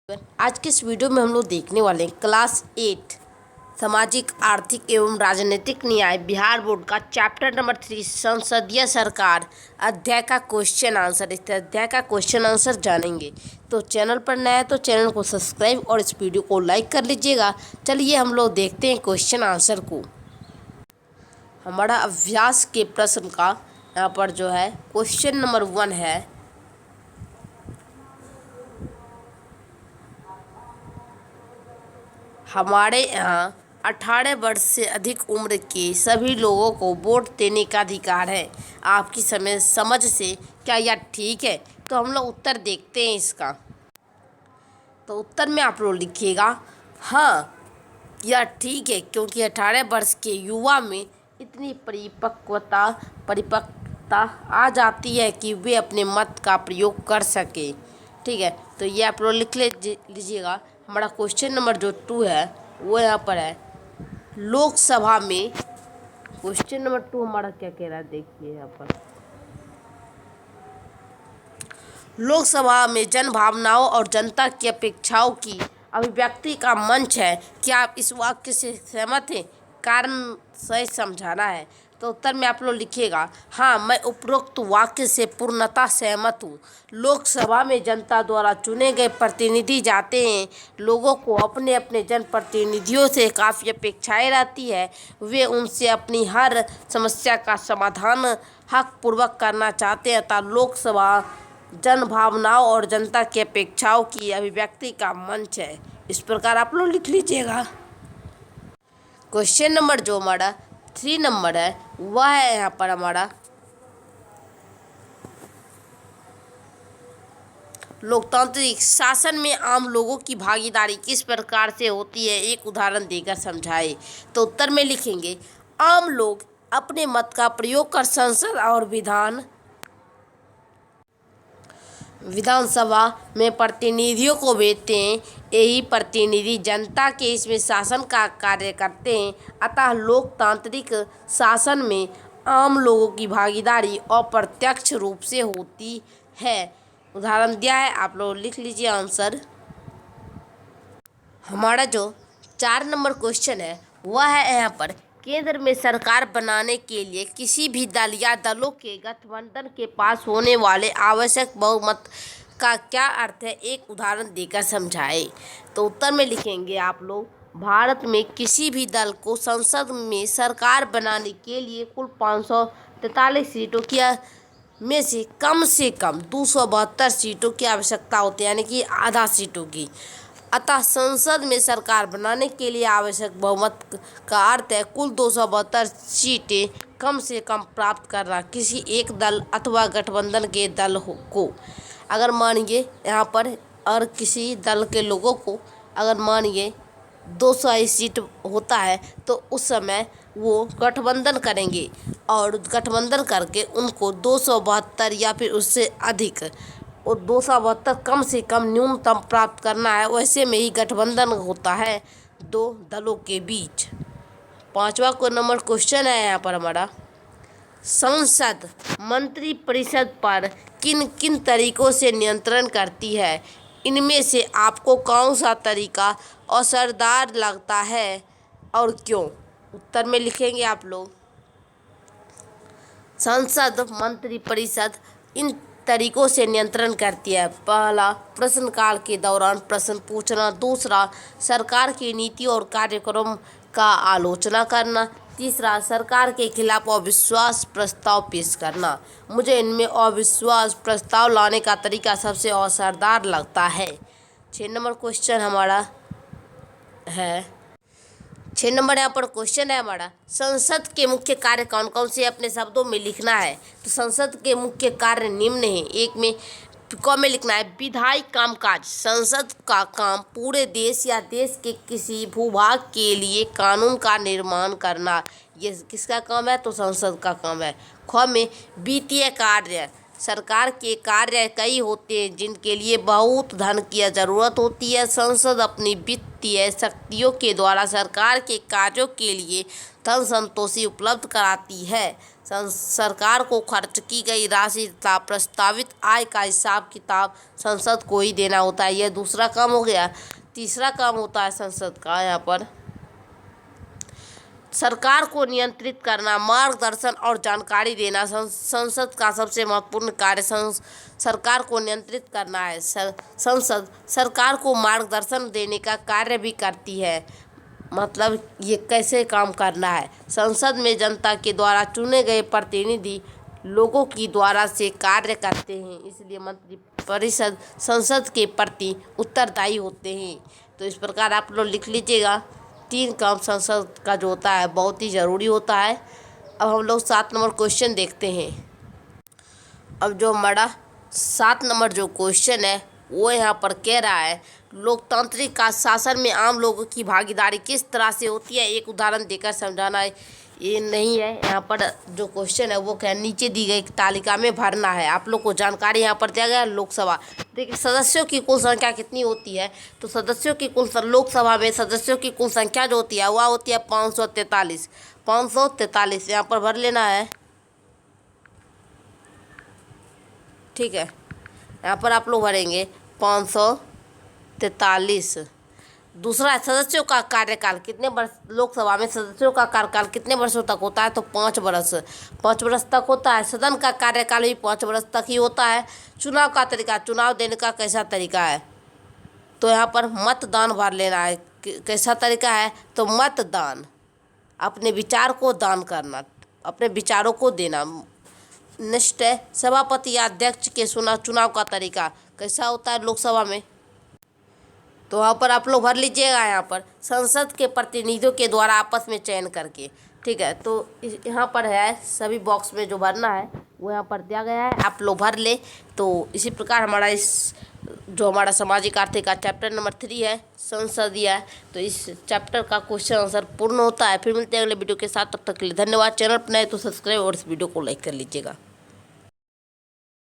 आज के इस वीडियो में हम लोग देखने वाले हैं क्लास 8 सामाजिक आर्थिक एवं राजनीतिक न्याय बिहार बोर्ड का चैप्टर नंबर 3 संसदीय सरकार अध्याय का क्वेश्चन आंसर। इस अध्याय का क्वेश्चन आंसर जानेंगे तो चैनल पर नया है तो चैनल को सब्सक्राइब और इस वीडियो को लाइक कर लीजिएगा। चलिए हम लोग देखते हैं क्वेश्चन आंसर को। हमारा अभ्यास के प्रश्न का यहाँ पर जो है क्वेश्चन नंबर 1 है, हमारे यहाँ 18 वर्ष से अधिक उम्र के सभी लोगों को वोट देने का अधिकार है। आपकी समझ से क्या यह ठीक है? तो हम लोग उत्तर देखते हैं इसका। तो उत्तर में आप लोग लिखिएगा हाँ यह ठीक है, क्योंकि 18 वर्ष के युवा में इतनी परिपक्वता आ जाती है कि वे अपने मत का प्रयोग कर सके। ठीक है, तो ये आप लोग लिख लीजिएगा। हमारा क्वेश्चन नंबर जो 2 है वो यहाँ पर है, लोकसभा में क्वेश्चन नंबर 2 हमारा क्या कह रहा है देखिए यहाँ पर। लोकसभा में जन भावनाओं और जनता की अपेक्षाओं की अभिव्यक्ति का मंच है। क्या आप इस वाक्य से सहमत हैं? कारण सही समझाना है। तो उत्तर में आप लोग लिखिएगा हाँ मैं उपरोक्त वाक्य से पूर्णतः सहमत हूँ। लोकसभा में जनता द्वारा चुने गए प्रतिनिधि जाते हैं। लोगों को अपने अपने जनप्रतिनिधियों से काफ़ी अपेक्षाएं रहती है। वे उनसे अपनी हर समस्या का समाधान हक पूर्वक करना चाहते हैं अतः लोकसभा जन भावनाओं और जनता की अपेक्षाओं की अभिव्यक्ति का मंच है। इस प्रकार आप लोग लिख लीजिएगा। क्वेश्चन नंबर जो हमारा 3 नंबर है वह है यहाँ पर हमारा लोकतांत्रिक शासन में आम लोगों की भागीदारी किस प्रकार से होती है, एक उदाहरण देकर समझाएं। तो उत्तर में लिखेंगे आम लोग अपने मत का प्रयोग कर संसद और विधानसभा में प्रतिनिधियों को भेजते हैं। यही प्रतिनिधि जनता के इसमें शासन का कार्य करते हैं। अतः लोकतांत्रिक शासन में आम लोगों की भागीदारी अप्रत्यक्ष रूप से होती है। उदाहरण दिया है, आप लोग लिख लीजिए आंसर। हमारा जो 4 नंबर क्वेश्चन है वह है यहाँ पर, केंद्र में सरकार बनाने के लिए किसी भी दल या दलों के गठबंधन के पास होने वाले आवश्यक बहुमत का क्या अर्थ है, एक उदाहरण देकर समझाएं। तो उत्तर में लिखेंगे आप लोग भारत में किसी भी दल को संसद में सरकार बनाने के लिए कुल 543 सीटों की में से कम 272 सीटों की आवश्यकता होती है, यानी कि आधा सीटों की। अतः संसद में सरकार बनाने के लिए आवश्यक बहुमत का अर्थ है कुल 272 सीटें कम से कम प्राप्त करना किसी एक दल अथवा गठबंधन के दल को। अगर मानिए यहाँ पर और किसी दल के लोगों को अगर मानिए 200 सीट होता है तो उस समय वो गठबंधन करेंगे और गठबंधन करके उनको 272 या फिर उससे अधिक और 272 कम से कम न्यूनतम प्राप्त करना है। वैसे में ही गठबंधन होता है दो दलों के बीच। 5वां को नंबर क्वेश्चन है यहाँ पर हमारा, संसद मंत्री परिषद पर किन किन तरीकों से नियंत्रण करती है, इनमें से आपको कौन सा तरीका असरदार लगता है और क्यों? उत्तर में लिखेंगे आप लोग संसद मंत्री परिषद इन तरीकों से नियंत्रण करती है। पहला, प्रश्नकाल के दौरान प्रश्न पूछना। दूसरा, सरकार की नीति और कार्यक्रम का आलोचना करना। तीसरा, सरकार के खिलाफ अविश्वास प्रस्ताव पेश करना। मुझे इनमें अविश्वास प्रस्ताव लाने का तरीका सबसे असरदार लगता है। 6 नंबर क्वेश्चन हमारा है 6 नंबर यहाँ पर क्वेश्चन है हमारा, संसद के मुख्य कार्य कौन कौन से अपने शब्दों में लिखना है। तो संसद के मुख्य कार्य निम्न है। एक में में लिखना है विधायी कामकाज। संसद का काम पूरे देश या देश के किसी भूभाग के लिए कानून का निर्माण करना। ये किसका काम है? तो संसद का काम है। में वित्तीय कार्य। सरकार के कार्य कई होते हैं जिनके लिए बहुत धन की ज़रूरत होती है। संसद अपनी वित्तीय शक्तियों के द्वारा सरकार के कार्यों के लिए धन संतोषी उपलब्ध कराती है। सरकार को खर्च की गई राशि तथा प्रस्तावित आय का हिसाब किताब संसद को ही देना होता है। यह दूसरा काम हो गया। तीसरा काम होता है संसद का यहाँ पर सरकार को नियंत्रित करना, मार्गदर्शन और जानकारी देना। संसद का सबसे महत्वपूर्ण कार्य सरकार को नियंत्रित करना है। संसद सरकार को मार्गदर्शन देने का कार्य भी करती है। मतलब ये कैसे काम करना है। संसद में जनता के द्वारा चुने गए प्रतिनिधि लोगों की द्वारा से कार्य करते हैं, इसलिए मंत्रिपरिषद संसद के प्रति उत्तरदायी होते हैं। तो इस प्रकार आप लोग लिख लीजिएगा। 3 काम संसद का जो होता है बहुत ही ज़रूरी होता है। अब हम लोग 7 नंबर क्वेश्चन देखते हैं। अब जो हमारा 7 नंबर जो क्वेश्चन है वो यहाँ पर कह रहा है लोकतांत्रिक का शासन में आम लोगों की भागीदारी किस तरह से होती है, एक उदाहरण देकर समझाना है। ये नहीं है, यहाँ पर जो क्वेश्चन है वो क्या नीचे दी गई तालिका में भरना है। आप लोग को जानकारी यहाँ पर दिया गया है। लोकसभा, देखिए सदस्यों की कुल संख्या कितनी होती है, तो सदस्यों की कुल लोकसभा में सदस्यों की कुल संख्या जो होती है वह होती है 543। 543 यहाँ पर भर लेना है, ठीक है। यहाँ पर आप लोग भरेंगे 543। दूसरा है सदस्यों का कार्यकाल कितने वर्ष, लोकसभा में सदस्यों का कार्यकाल कितने वर्षों तक होता है, तो 5 वर्ष। 5 वर्ष तक होता है। सदन का कार्यकाल भी 5 वर्ष तक ही होता है। चुनाव का तरीका, चुनाव देने का कैसा तरीका है, तो यहाँ पर मतदान भर लेना है। कैसा तरीका है, तो मतदान, अपने विचार को दान करना, अपने विचारों को देना। नेक्स्ट है सभापति या अध्यक्ष के चुनाव का तरीका कैसा होता है लोकसभा में, तो वहाँ पर आप लोग भर लीजिएगा। यहाँ पर संसद के प्रतिनिधियों के द्वारा आपस में चयन करके, ठीक है। तो यहाँ पर है सभी बॉक्स में जो भरना है वो यहाँ पर दिया गया है, आप लोग भर ले। तो इसी प्रकार हमारा हमारा सामाजिक आर्थिक का चैप्टर नंबर 3 है संसदीय है, तो इस चैप्टर का क्वेश्चन आंसर पूर्ण होता है। फिर मिलते हैं अगले वीडियो के साथ, तब तक के लिए धन्यवाद। चैनल पर नए तो सब्सक्राइब और इस वीडियो को लाइक कर लीजिएगा।